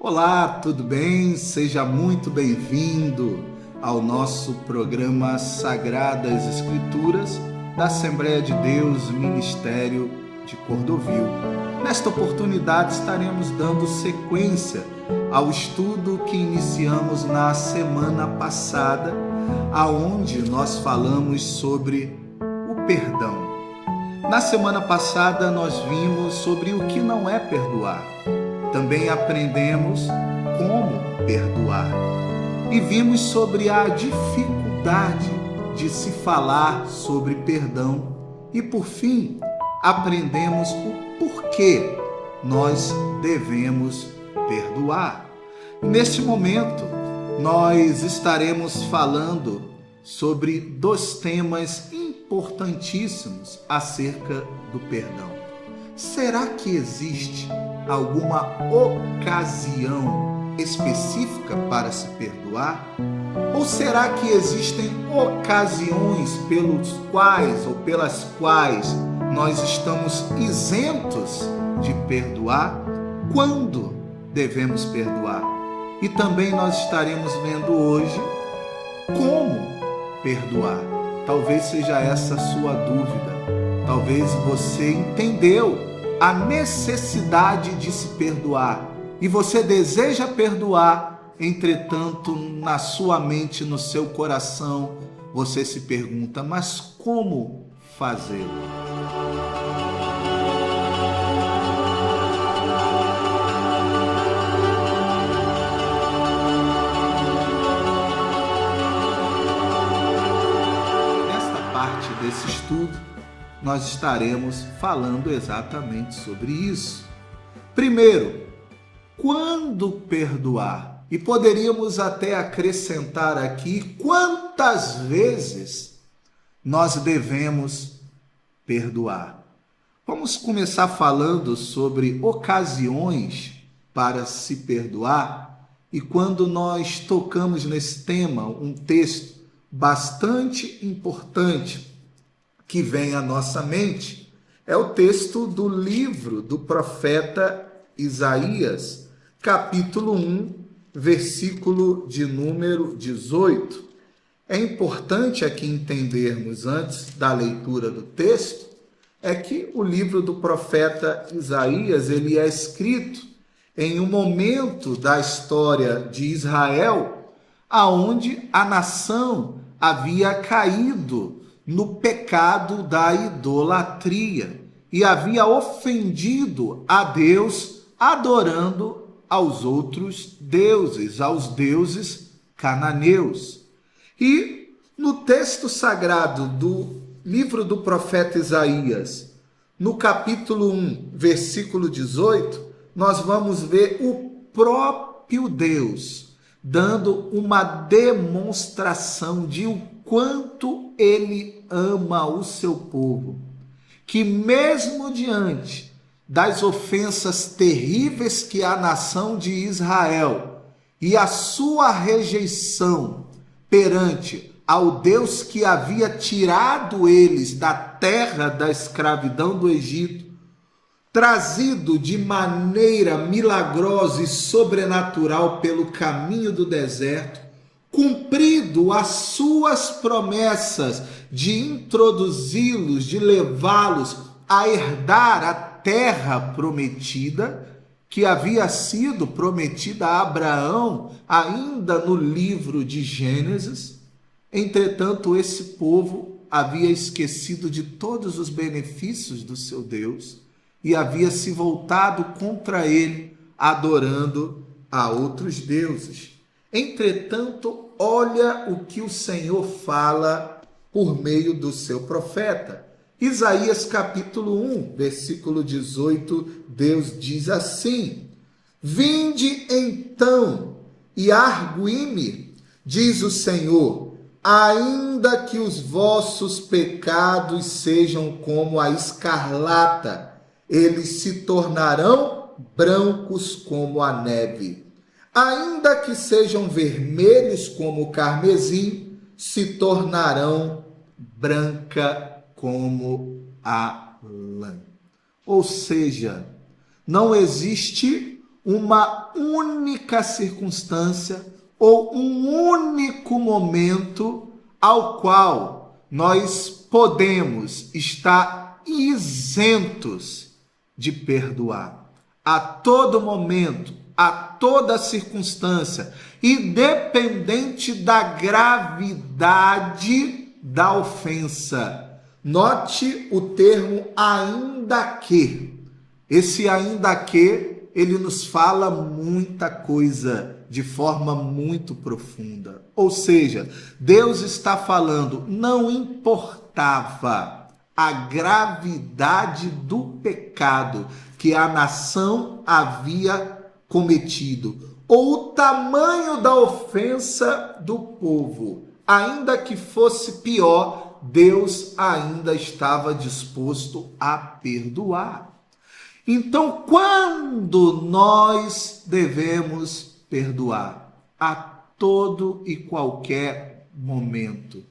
Olá, tudo bem? Seja muito bem-vindo ao nosso programa Sagradas Escrituras da Assembleia de Deus, Ministério de Cordovil. Nesta oportunidade estaremos dando sequência ao estudo que iniciamos na semana passada, aonde nós falamos sobre o perdão. Na semana passada nós vimos sobre o que não é perdoar. Também aprendemos como perdoar. E vimos sobre a dificuldade de se falar sobre perdão. E por fim, aprendemos o porquê nós devemos perdoar. Neste momento, nós estaremos falando sobre dois temas importantíssimos acerca do perdão. Será que existe alguma ocasião específica para se perdoar? Ou será que existem ocasiões pelas quais nós estamos isentos de perdoar? Quando devemos perdoar? E também nós estaremos vendo hoje como perdoar. Talvez seja essa a sua dúvida. Talvez você entendeu a necessidade de se perdoar e você deseja perdoar, entretanto, na sua mente, no seu coração, você se pergunta, mas como fazê-lo? Desse estudo, nós estaremos falando exatamente sobre isso. Primeiro, quando perdoar? E poderíamos até acrescentar aqui quantas vezes nós devemos perdoar. Vamos começar falando sobre ocasiões para se perdoar. E quando nós tocamos nesse tema, um texto bastante importante que vem à nossa mente é o texto do livro do profeta Isaías, capítulo 1, versículo de número 18. É importante aqui entendermos, antes da leitura do texto, é que o livro do profeta Isaías, ele é escrito em um momento da história de Israel, aonde a nação havia caído no pecado da idolatria e havia ofendido a Deus adorando aos outros deuses, aos deuses cananeus. E no texto sagrado do livro do profeta Isaías, no capítulo 1, versículo 18, nós vamos ver o próprio Deus dando uma demonstração de o quanto ele ama o seu povo, que mesmo diante das ofensas terríveis que a nação de Israel e a sua rejeição perante ao Deus que havia tirado eles da terra da escravidão do Egito, trazido de maneira milagrosa e sobrenatural pelo caminho do deserto, cumprido as suas promessas de introduzi-los, de levá-los a herdar a terra prometida, que havia sido prometida a Abraão ainda no livro de Gênesis. Entretanto, esse povo havia esquecido de todos os benefícios do seu Deus e havia se voltado contra ele, adorando a outros deuses. Entretanto, olha o que o Senhor fala por meio do seu profeta. Isaías capítulo 1, versículo 18, Deus diz assim: Vinde então e argui-me, diz o Senhor, ainda que os vossos pecados sejam como a escarlata, eles se tornarão brancos como a neve. Ainda que sejam vermelhos como o carmesim, se tornarão branca como a lã. Ou seja, não existe uma única circunstância ou um único momento ao qual nós podemos estar isentos de perdoar. A todo momento, a toda circunstância, independente da gravidade da ofensa. Note o termo ainda que. Esse ainda que, ele nos fala muita coisa de forma muito profunda. Ou seja, Deus está falando, não importava a gravidade do pecado que a nação havia cometido, ou o tamanho da ofensa do povo, ainda que fosse pior, Deus ainda estava disposto a perdoar. Então, quando nós devemos perdoar? A todo e qualquer momento,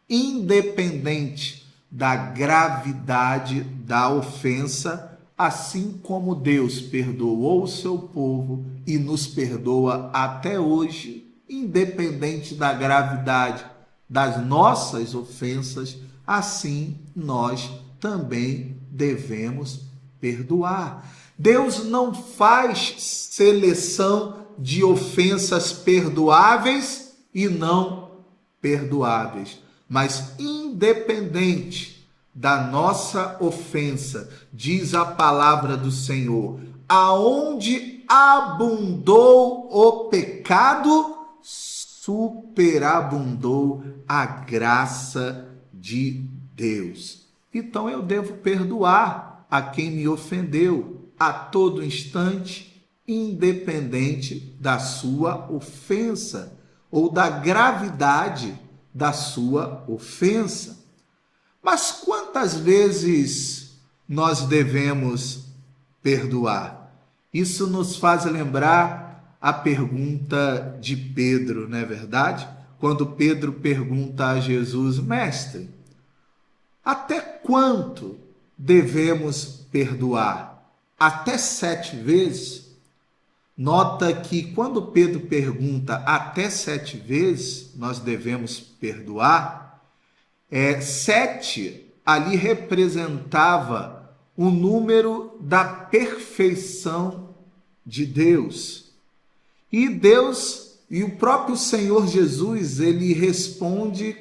independente da gravidade da ofensa, assim como Deus perdoou o seu povo e nos perdoa até hoje, independente da gravidade das nossas ofensas, assim nós também devemos perdoar. Deus não faz seleção de ofensas perdoáveis e não perdoáveis, mas independente da nossa ofensa, diz a palavra do Senhor, aonde abundou o pecado, superabundou a graça de Deus. Então eu devo perdoar a quem me ofendeu a todo instante, independente da sua ofensa ou da gravidade da sua ofensa. Mas quantas vezes nós devemos perdoar? Isso nos faz lembrar a pergunta de Pedro, não é verdade? Quando Pedro pergunta a Jesus, mestre, até quanto devemos perdoar? Até 7 vezes? Nota que quando Pedro pergunta até 7 vezes nós devemos perdoar, 7 ali representava o número da perfeição de Deus. E Deus, e o próprio Senhor Jesus, ele responde,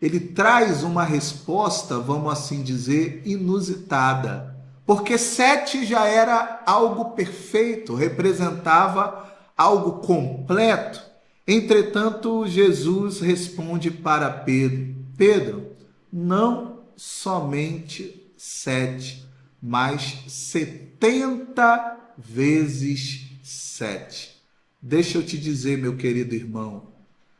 ele traz uma resposta, vamos assim dizer, inusitada. Porque 7 já era algo perfeito, representava algo completo. Entretanto, Jesus responde para Pedro, Pedro, não somente 7, mas 70 vezes 7. Deixa eu te dizer, meu querido irmão,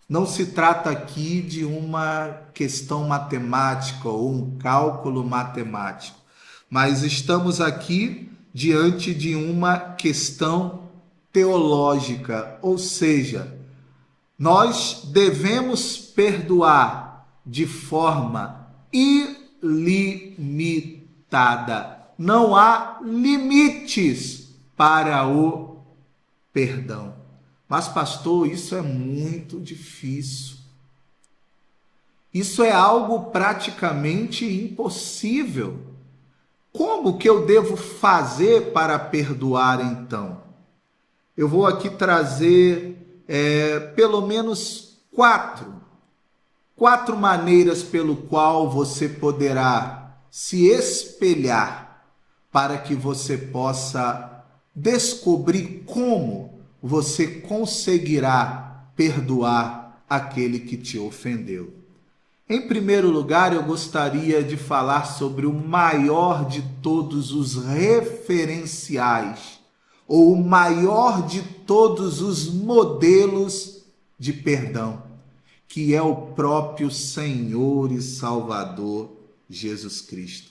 não se trata aqui de uma questão matemática ou um cálculo matemático, mas estamos aqui diante de uma questão teológica, ou seja, nós devemos perdoar de forma ilimitada. Não há limites para o perdão. Mas, pastor, isso é muito difícil. Isso é algo praticamente impossível. Como que eu devo fazer para perdoar, então? Eu vou aqui trazer pelo menos 4 maneiras pelo qual você poderá se espelhar para que você possa descobrir como você conseguirá perdoar aquele que te ofendeu. Em primeiro lugar, eu gostaria de falar sobre o maior de todos os referenciais, ou o maior de todos os modelos de perdão, que é o próprio Senhor e Salvador Jesus Cristo.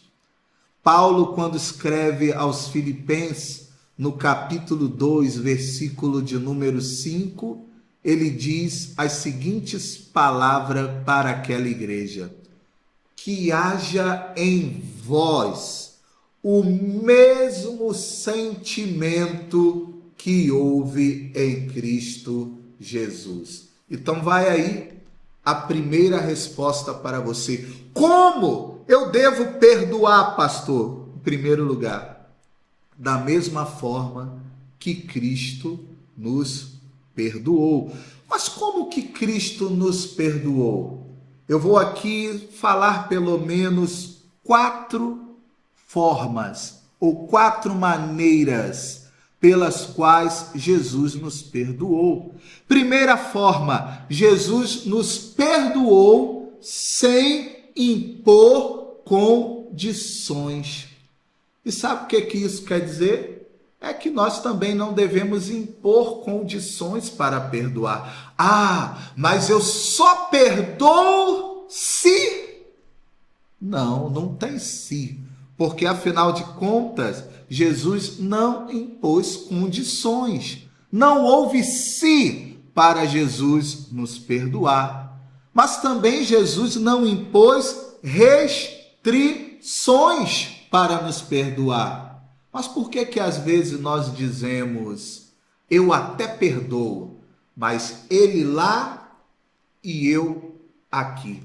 Paulo, quando escreve aos Filipenses, no capítulo 2, versículo de número 5, ele diz as seguintes palavras para aquela igreja: que haja em vós o mesmo sentimento que houve em Cristo Jesus. Então vai aí a primeira resposta para você. Como eu devo perdoar, pastor? Em primeiro lugar, da mesma forma que Cristo nos perdoou. Mas como que Cristo nos perdoou? Eu vou aqui falar pelo menos 4 formas ou 4 maneiras pelas quais Jesus nos perdoou. Primeira forma, Jesus nos perdoou sem impor condições. E sabe o que isso quer dizer? É que nós também não devemos impor condições para perdoar. Ah, mas eu só perdoo se... Não tem se. Porque afinal de contas, Jesus não impôs condições. Não houve se para Jesus nos perdoar. Mas também Jesus não impôs restrições para nos perdoar. Mas por que às vezes nós dizemos, eu até perdoo, mas ele lá e eu aqui?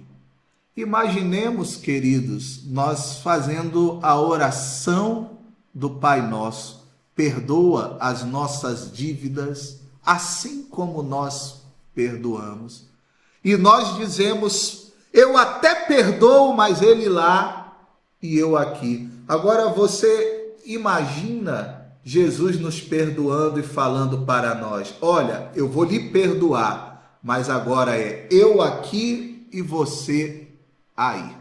Imaginemos, queridos, nós fazendo a oração do Pai Nosso, perdoa as nossas dívidas, assim como nós perdoamos. E nós dizemos, eu até perdoo, mas ele lá e eu aqui. Agora você imagina Jesus nos perdoando e falando para nós, olha, eu vou lhe perdoar, mas agora é eu aqui e você aí.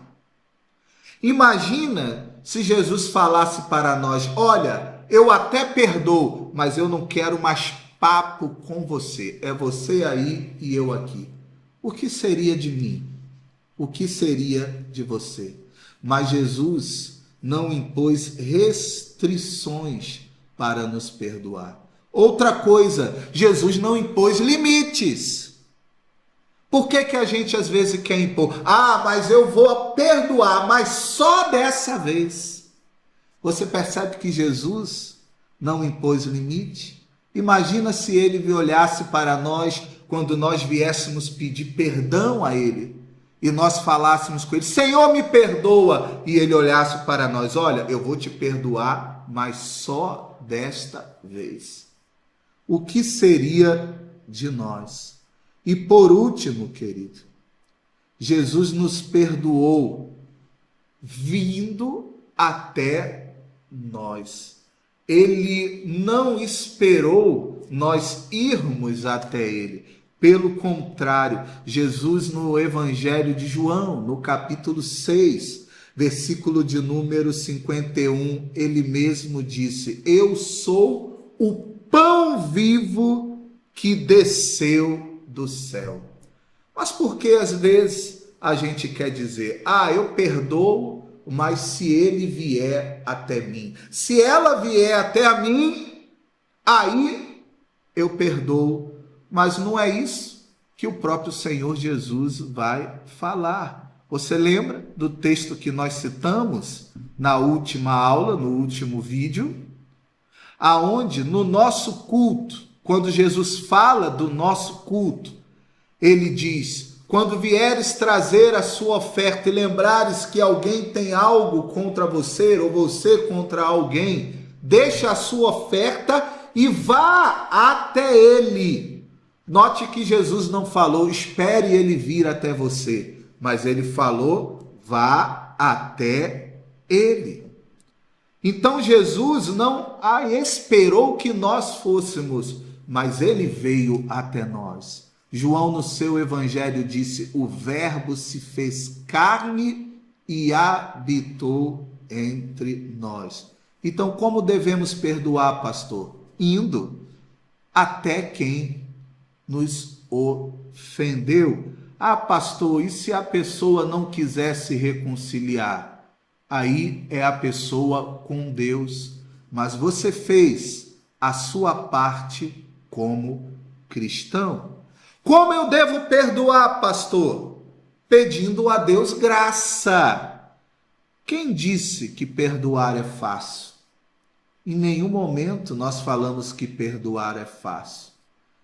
Imagina se Jesus falasse para nós, olha, eu até perdoo, mas eu não quero mais papo com você, é você aí e eu aqui. O que seria de mim? O que seria de você? Mas Jesus não impôs restrições para nos perdoar. Outra coisa, Jesus não impôs limites. Por que a gente às vezes quer impor? Ah, mas eu vou perdoar, mas só dessa vez. Você percebe que Jesus não impôs limite? Imagina se ele olhasse para nós quando nós viéssemos pedir perdão a ele. E nós falássemos com ele, Senhor, me perdoa. E ele olhasse para nós, olha, eu vou te perdoar, mas só desta vez. O que seria de nós? E por último, querido, Jesus nos perdoou vindo até nós. Ele não esperou nós irmos até ele. Pelo contrário, Jesus no Evangelho de João, no capítulo 6, versículo de número 51, ele mesmo disse, eu sou o pão vivo que desceu do céu. Mas por que às vezes a gente quer dizer, eu perdoo, mas se ele vier até mim, se ela vier até a mim, aí eu perdoo. Mas não é isso que o próprio Senhor Jesus vai falar. Você lembra do texto que nós citamos na última aula, no último vídeo? Aonde no nosso culto, quando Jesus fala do nosso culto, ele diz, quando vieres trazer a sua oferta e lembrares que alguém tem algo contra você ou você contra alguém, deixa a sua oferta e vá até ele. Note que Jesus não falou, espere ele vir até você, mas ele falou, vá até ele. Então Jesus não esperou que nós fôssemos, mas ele veio até nós. João no seu evangelho disse, o verbo se fez carne e habitou entre nós. Então como devemos perdoar, pastor? Indo até quem nos ofendeu. Pastor, e se a pessoa não quiser se reconciliar? Aí é a pessoa com Deus, mas você fez a sua parte como cristão. Como eu devo perdoar, pastor? Pedindo a Deus graça. Quem disse que perdoar é fácil? Em nenhum momento nós falamos que perdoar é fácil.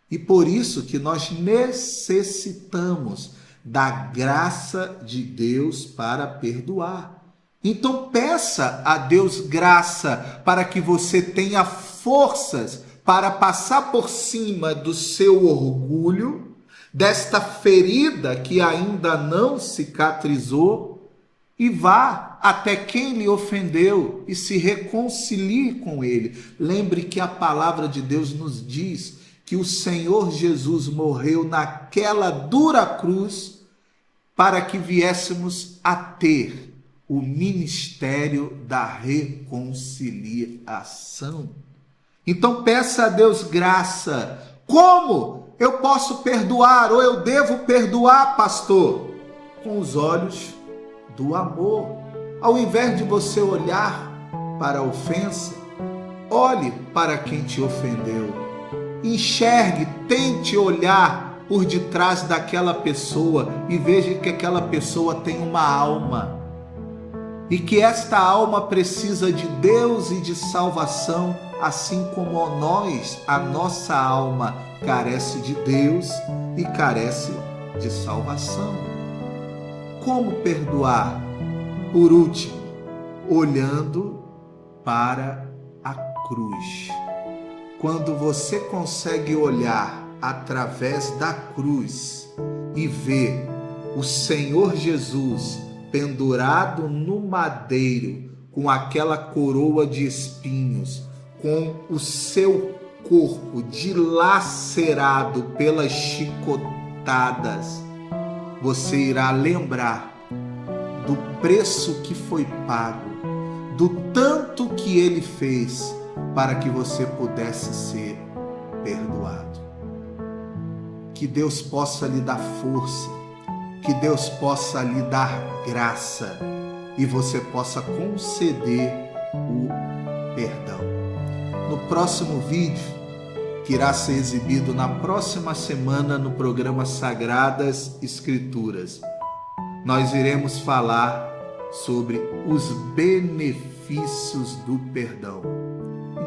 E por isso que nós necessitamos da graça de Deus para perdoar. Então peça a Deus graça para que você tenha forças para passar por cima do seu orgulho, desta ferida que ainda não cicatrizou, e vá até quem lhe ofendeu e se reconcilie com ele. Lembre que a palavra de Deus nos diz que o Senhor Jesus morreu naquela dura cruz para que viéssemos a ter o ministério da reconciliação. Então peça a Deus graça. Como eu posso perdoar ou eu devo perdoar, pastor? Com os olhos do amor. Ao invés de você olhar para a ofensa, olhe para quem te ofendeu. Enxergue, tente olhar por detrás daquela pessoa e veja que aquela pessoa tem uma alma. E que esta alma precisa de Deus e de salvação, assim como nós, a nossa alma, carece de Deus e carece de salvação. Como perdoar? Por último, olhando para a cruz. Quando você consegue olhar através da cruz e ver o Senhor Jesus pendurado no madeiro, com aquela coroa de espinhos, com o seu corpo dilacerado pelas chicotadas, você irá lembrar do preço que foi pago, do tanto que ele fez para que você pudesse ser perdoado. Que Deus possa lhe dar força, que Deus possa lhe dar graça e você possa conceder o perdão. No próximo vídeo, que irá ser exibido na próxima semana no programa Sagradas Escrituras, nós iremos falar sobre os benefícios do perdão.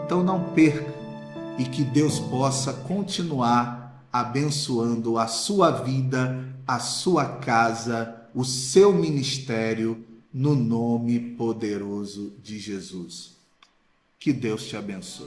Então não perca e que Deus possa continuar abençoando a sua vida, a sua casa, o seu ministério, no nome poderoso de Jesus. Que Deus te abençoe.